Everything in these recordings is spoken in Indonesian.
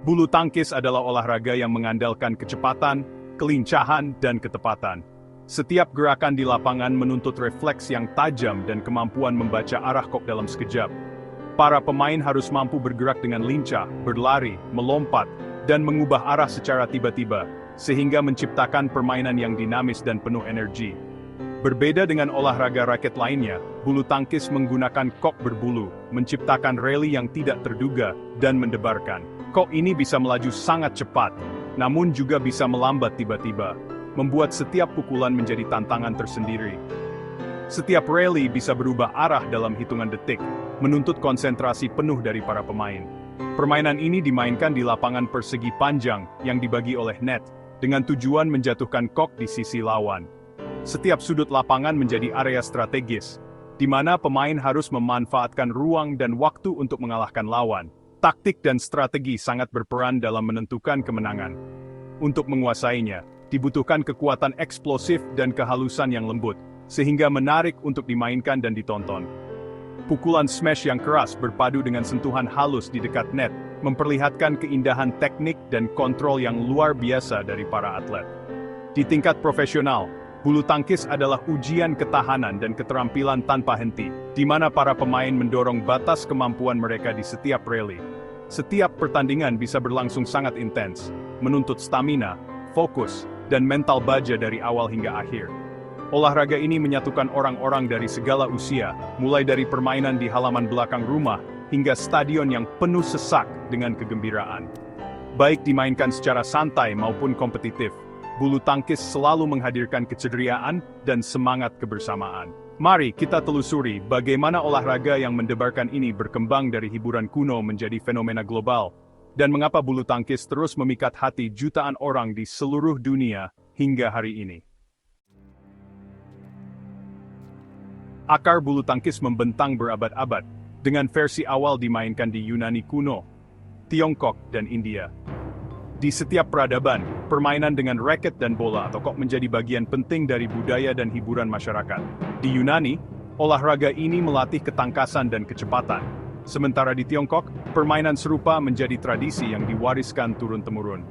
Bulu tangkis adalah olahraga yang mengandalkan kecepatan, kelincahan, dan ketepatan. Setiap gerakan di lapangan menuntut refleks yang tajam dan kemampuan membaca arah kok dalam sekejap. Para pemain harus mampu bergerak dengan lincah, berlari, melompat, dan mengubah arah secara tiba-tiba, sehingga menciptakan permainan yang dinamis dan penuh energi. Berbeda dengan olahraga raket lainnya, bulu tangkis menggunakan kok berbulu, menciptakan rally yang tidak terduga dan mendebarkan. Kok ini bisa melaju sangat cepat, namun juga bisa melambat tiba-tiba, membuat setiap pukulan menjadi tantangan tersendiri. Setiap rally bisa berubah arah dalam hitungan detik, menuntut konsentrasi penuh dari para pemain. Permainan ini dimainkan di lapangan persegi panjang yang dibagi oleh net, dengan tujuan menjatuhkan kok di sisi lawan. Setiap sudut lapangan menjadi area strategis, di mana pemain harus memanfaatkan ruang dan waktu untuk mengalahkan lawan. Taktik dan strategi sangat berperan dalam menentukan kemenangan. Untuk menguasainya, dibutuhkan kekuatan eksplosif dan kehalusan yang lembut, sehingga menarik untuk dimainkan dan ditonton. Pukulan smash yang keras berpadu dengan sentuhan halus di dekat net, memperlihatkan keindahan teknik dan kontrol yang luar biasa dari para atlet. Di tingkat profesional, bulu tangkis adalah ujian ketahanan dan keterampilan tanpa henti, di mana para pemain mendorong batas kemampuan mereka di setiap rally. Setiap pertandingan bisa berlangsung sangat intens, menuntut stamina, fokus, dan mental baja dari awal hingga akhir. Olahraga ini menyatukan orang-orang dari segala usia, mulai dari permainan di halaman belakang rumah, hingga stadion yang penuh sesak dengan kegembiraan. Baik dimainkan secara santai maupun kompetitif, bulu tangkis selalu menghadirkan keceriaan dan semangat kebersamaan. Mari kita telusuri bagaimana olahraga yang mendebarkan ini berkembang dari hiburan kuno menjadi fenomena global, dan mengapa bulu tangkis terus memikat hati jutaan orang di seluruh dunia hingga hari ini. Akar bulu tangkis membentang berabad-abad, dengan versi awal dimainkan di Yunani kuno, Tiongkok, dan India. Di setiap peradaban, permainan dengan raket dan bola atau kok menjadi bagian penting dari budaya dan hiburan masyarakat. Di Yunani, olahraga ini melatih ketangkasan dan kecepatan. Sementara di Tiongkok, permainan serupa menjadi tradisi yang diwariskan turun-temurun.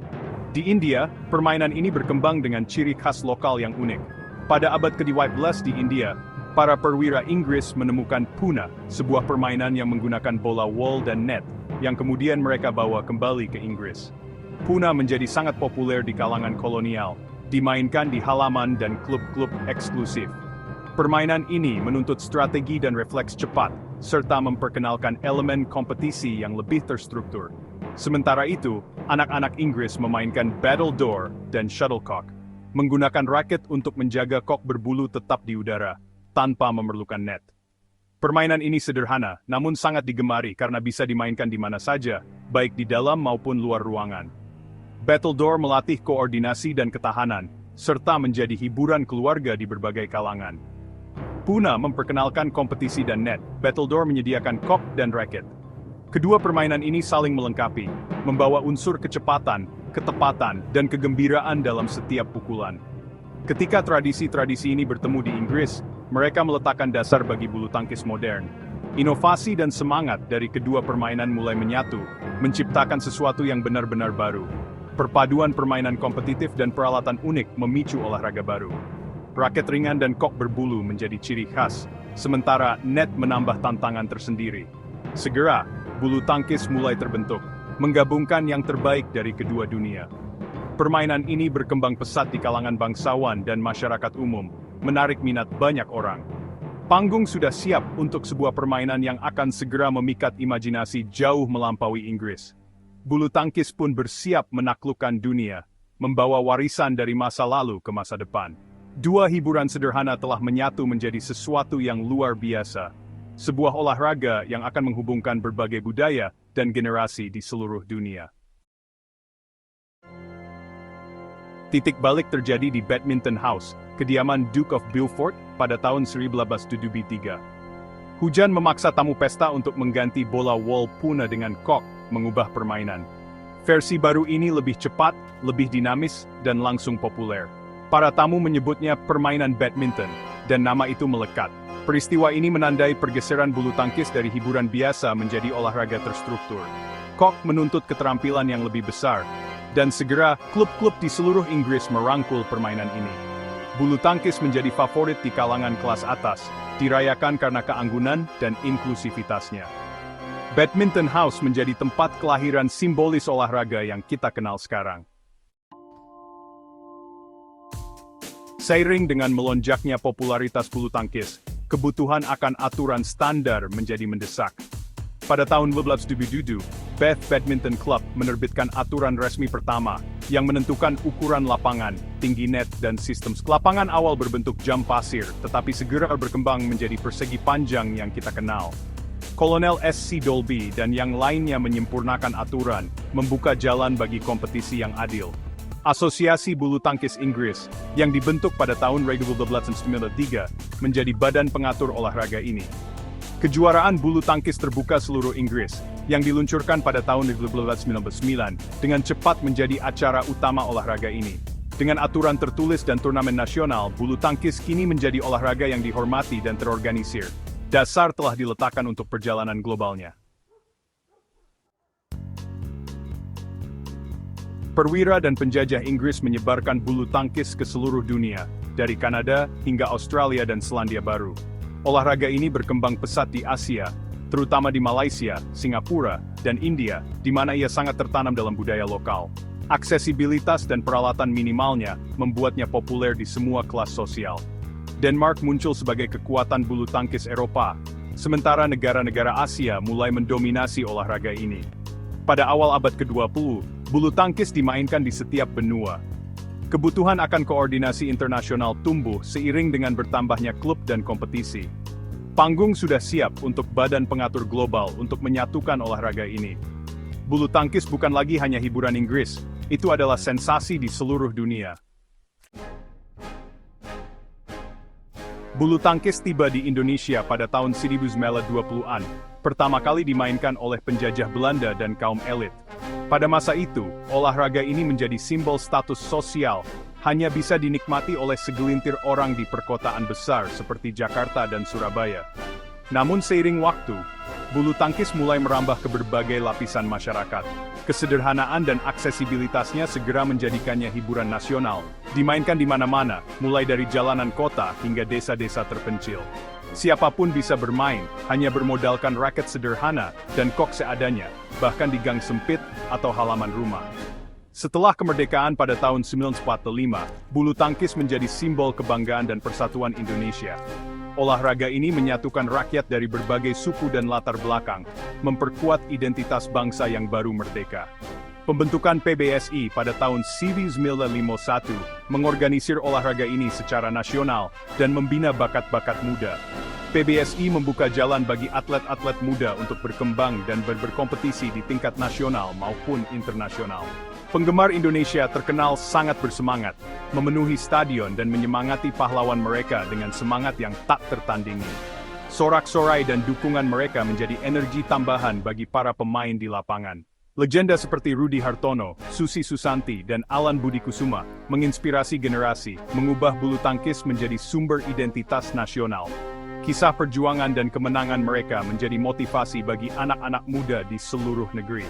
Di India, permainan ini berkembang dengan ciri khas lokal yang unik. Pada abad ke-15 di India, para perwira Inggris menemukan Puna, sebuah permainan yang menggunakan bola wall dan net, yang kemudian mereka bawa kembali ke Inggris. Puna menjadi sangat populer di kalangan kolonial, dimainkan di halaman dan klub-klub eksklusif. Permainan ini menuntut strategi dan refleks cepat, serta memperkenalkan elemen kompetisi yang lebih terstruktur. Sementara itu, anak-anak Inggris memainkan battledore dan shuttlecock, menggunakan raket untuk menjaga kok berbulu tetap di udara, tanpa memerlukan net. Permainan ini sederhana, namun sangat digemari karena bisa dimainkan di mana saja, baik di dalam maupun luar ruangan. Battledore melatih koordinasi dan ketahanan, serta menjadi hiburan keluarga di berbagai kalangan. Puna memperkenalkan kompetisi dan net, Battledore menyediakan kok dan raket. Kedua permainan ini saling melengkapi, membawa unsur kecepatan, ketepatan, dan kegembiraan dalam setiap pukulan. Ketika tradisi-tradisi ini bertemu di Inggris, mereka meletakkan dasar bagi bulu tangkis modern. Inovasi dan semangat dari kedua permainan mulai menyatu, menciptakan sesuatu yang benar-benar baru. Perpaduan permainan kompetitif dan peralatan unik memicu olahraga baru. Raket ringan dan kok berbulu menjadi ciri khas, sementara net menambah tantangan tersendiri. Segera, bulu tangkis mulai terbentuk, menggabungkan yang terbaik dari kedua dunia. Permainan ini berkembang pesat di kalangan bangsawan dan masyarakat umum, menarik minat banyak orang. Panggung sudah siap untuk sebuah permainan yang akan segera memikat imajinasi jauh melampaui Inggris. Bulu tangkis pun bersiap menaklukkan dunia, membawa warisan dari masa lalu ke masa depan. Dua hiburan sederhana telah menyatu menjadi sesuatu yang luar biasa. Sebuah olahraga yang akan menghubungkan berbagai budaya dan generasi di seluruh dunia. Titik balik terjadi di Badminton House, kediaman Duke of Beaufort, pada tahun 1873. Hujan memaksa tamu pesta untuk mengganti bola wall Puna dengan kok, mengubah permainan. Versi baru ini lebih cepat, lebih dinamis, dan langsung populer. Para tamu menyebutnya permainan badminton, dan nama itu melekat. Peristiwa ini menandai pergeseran bulu tangkis dari hiburan biasa menjadi olahraga terstruktur. Koch menuntut keterampilan yang lebih besar, dan segera klub-klub di seluruh Inggris merangkul permainan ini. Bulu tangkis menjadi favorit di kalangan kelas atas, dirayakan karena keanggunan dan inklusivitasnya. Badminton House menjadi tempat kelahiran simbolis olahraga yang kita kenal sekarang. Seiring dengan melonjaknya popularitas bulu tangkis, kebutuhan akan aturan standar menjadi mendesak. Pada tahun 1977, Bath Badminton Club menerbitkan aturan resmi pertama yang menentukan ukuran lapangan, tinggi net, dan sistem. Lapangan awal berbentuk jam pasir, tetapi segera berkembang menjadi persegi panjang yang kita kenal. Kolonel S.C. Dolby dan yang lainnya menyempurnakan aturan, membuka jalan bagi kompetisi yang adil. Asosiasi Bulu Tangkis Inggris, yang dibentuk pada tahun 1993, menjadi badan pengatur olahraga ini. Kejuaraan bulu tangkis terbuka seluruh Inggris, yang diluncurkan pada tahun 1999, dengan cepat menjadi acara utama olahraga ini. Dengan aturan tertulis dan turnamen nasional, bulu tangkis kini menjadi olahraga yang dihormati dan terorganisir. Dasar telah diletakkan untuk perjalanan globalnya. Perwira dan penjajah Inggris menyebarkan bulu tangkis ke seluruh dunia, dari Kanada hingga Australia dan Selandia Baru. Olahraga ini berkembang pesat di Asia, terutama di Malaysia, Singapura, dan India, di mana ia sangat tertanam dalam budaya lokal. Aksesibilitas dan peralatan minimalnya membuatnya populer di semua kelas sosial. Denmark muncul sebagai kekuatan bulu tangkis Eropa, sementara negara-negara Asia mulai mendominasi olahraga ini. Pada awal abad ke-20, bulu tangkis dimainkan di setiap benua. Kebutuhan akan koordinasi internasional tumbuh seiring dengan bertambahnya klub dan kompetisi. Panggung sudah siap untuk badan pengatur global untuk menyatukan olahraga ini. Bulu tangkis bukan lagi hanya hiburan Inggris, itu adalah sensasi di seluruh dunia. Bulu tangkis tiba di Indonesia pada tahun 1920-an, pertama kali dimainkan oleh penjajah Belanda dan kaum elit. Pada masa itu, olahraga ini menjadi simbol status sosial, hanya bisa dinikmati oleh segelintir orang di perkotaan besar seperti Jakarta dan Surabaya. Namun seiring waktu, bulu tangkis mulai merambah ke berbagai lapisan masyarakat. Kesederhanaan dan aksesibilitasnya segera menjadikannya hiburan nasional, dimainkan di mana-mana, mulai dari jalanan kota hingga desa-desa terpencil. Siapapun bisa bermain, hanya bermodalkan raket sederhana dan kok seadanya, bahkan di gang sempit atau halaman rumah. Setelah kemerdekaan pada tahun 1945, bulu tangkis menjadi simbol kebanggaan dan persatuan Indonesia. Olahraga ini menyatukan rakyat dari berbagai suku dan latar belakang, memperkuat identitas bangsa yang baru merdeka. Pembentukan PBSI pada tahun 1951 mengorganisir olahraga ini secara nasional dan membina bakat-bakat muda. PBSI membuka jalan bagi atlet-atlet muda untuk berkembang dan berkompetisi di tingkat nasional maupun internasional. Penggemar Indonesia terkenal sangat bersemangat, memenuhi stadion dan menyemangati pahlawan mereka dengan semangat yang tak tertandingi. Sorak-sorai dan dukungan mereka menjadi energi tambahan bagi para pemain di lapangan. Legenda seperti Rudy Hartono, Susi Susanti, dan Alan Budi Kusuma menginspirasi generasi, mengubah bulu tangkis menjadi sumber identitas nasional. Kisah perjuangan dan kemenangan mereka menjadi motivasi bagi anak-anak muda di seluruh negeri.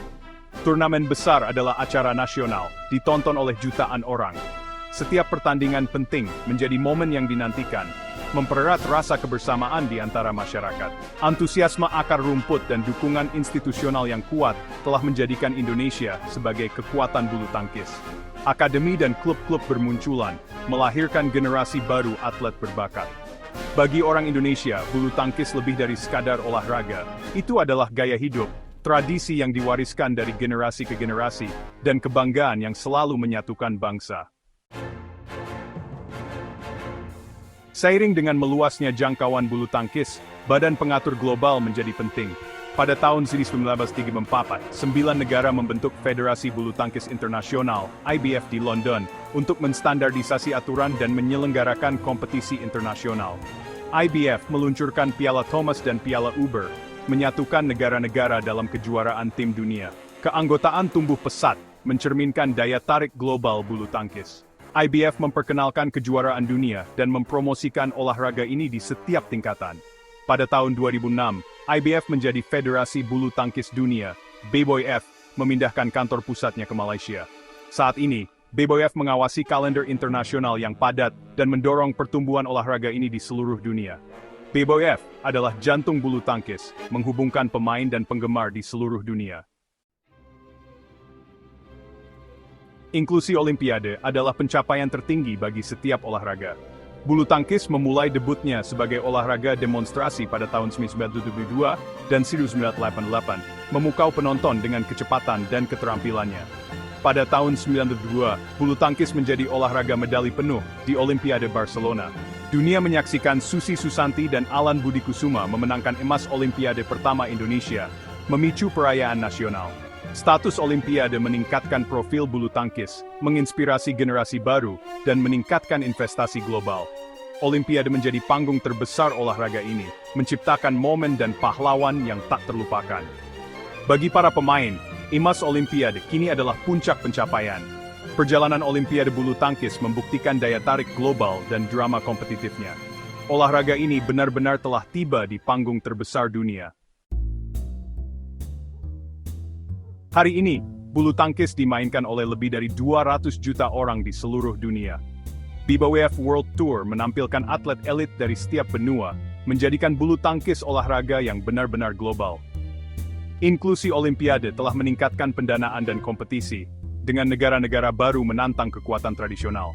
Turnamen besar adalah acara nasional, ditonton oleh jutaan orang. Setiap pertandingan penting menjadi momen yang dinantikan, mempererat rasa kebersamaan di antara masyarakat. Antusiasme akar rumput dan dukungan institusional yang kuat telah menjadikan Indonesia sebagai kekuatan bulu tangkis. Akademi dan klub-klub bermunculan, melahirkan generasi baru atlet berbakat. Bagi orang Indonesia, bulu tangkis lebih dari sekadar olahraga. Itu adalah gaya hidup, tradisi yang diwariskan dari generasi ke generasi, dan kebanggaan yang selalu menyatukan bangsa. Seiring dengan meluasnya jangkauan bulu tangkis, badan pengatur global menjadi penting. Pada tahun 1934, 9 negara membentuk Federasi Bulu Tangkis Internasional, IBF di London, untuk menstandardisasi aturan dan menyelenggarakan kompetisi internasional. IBF meluncurkan Piala Thomas dan Piala Uber, menyatukan negara-negara dalam kejuaraan tim dunia. Keanggotaan tumbuh pesat, mencerminkan daya tarik global bulu tangkis. IBF memperkenalkan kejuaraan dunia dan mempromosikan olahraga ini di setiap tingkatan. Pada tahun 2006, IBF menjadi Federasi Bulu Tangkis Dunia, BBOF, memindahkan kantor pusatnya ke Malaysia. Saat ini, BBOF mengawasi kalender internasional yang padat dan mendorong pertumbuhan olahraga ini di seluruh dunia. BBOF adalah jantung bulu tangkis, menghubungkan pemain dan penggemar di seluruh dunia. Inklusi Olimpiade adalah pencapaian tertinggi bagi setiap olahraga. Bulu tangkis memulai debutnya sebagai olahraga demonstrasi pada tahun 1972 dan 1988, memukau penonton dengan kecepatan dan keterampilannya. Pada tahun 1992, bulu tangkis menjadi olahraga medali penuh di Olimpiade Barcelona. Dunia menyaksikan Susi Susanti dan Alan Budi Kusuma memenangkan emas Olimpiade pertama Indonesia, memicu perayaan nasional. Status Olimpiade meningkatkan profil bulu tangkis, menginspirasi generasi baru, dan meningkatkan investasi global. Olimpiade menjadi panggung terbesar olahraga ini, menciptakan momen dan pahlawan yang tak terlupakan. Bagi para pemain, emas Olimpiade kini adalah puncak pencapaian. Perjalanan Olimpiade bulu tangkis membuktikan daya tarik global dan drama kompetitifnya. Olahraga ini benar-benar telah tiba di panggung terbesar dunia. Hari ini, bulu tangkis dimainkan oleh lebih dari 200 juta orang di seluruh dunia. BBOF World Tour menampilkan atlet elit dari setiap benua, menjadikan bulu tangkis olahraga yang benar-benar global. Inklusi Olimpiade telah meningkatkan pendanaan dan kompetisi, dengan negara-negara baru menantang kekuatan tradisional.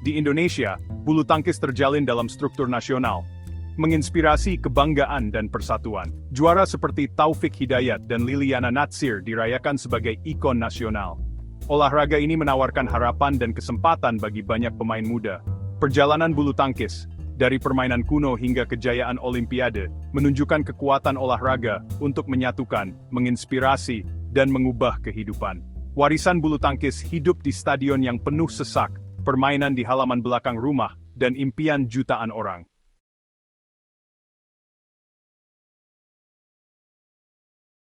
Di Indonesia, bulu tangkis terjalin dalam struktur nasional, menginspirasi kebanggaan dan persatuan. Juara seperti Taufik Hidayat dan Liliana Natsir dirayakan sebagai ikon nasional. Olahraga ini menawarkan harapan dan kesempatan bagi banyak pemain muda. Perjalanan bulu tangkis, dari permainan kuno hingga kejayaan Olimpiade, menunjukkan kekuatan olahraga untuk menyatukan, menginspirasi, dan mengubah kehidupan. Warisan bulu tangkis hidup di stadion yang penuh sesak, permainan di halaman belakang rumah, dan impian jutaan orang.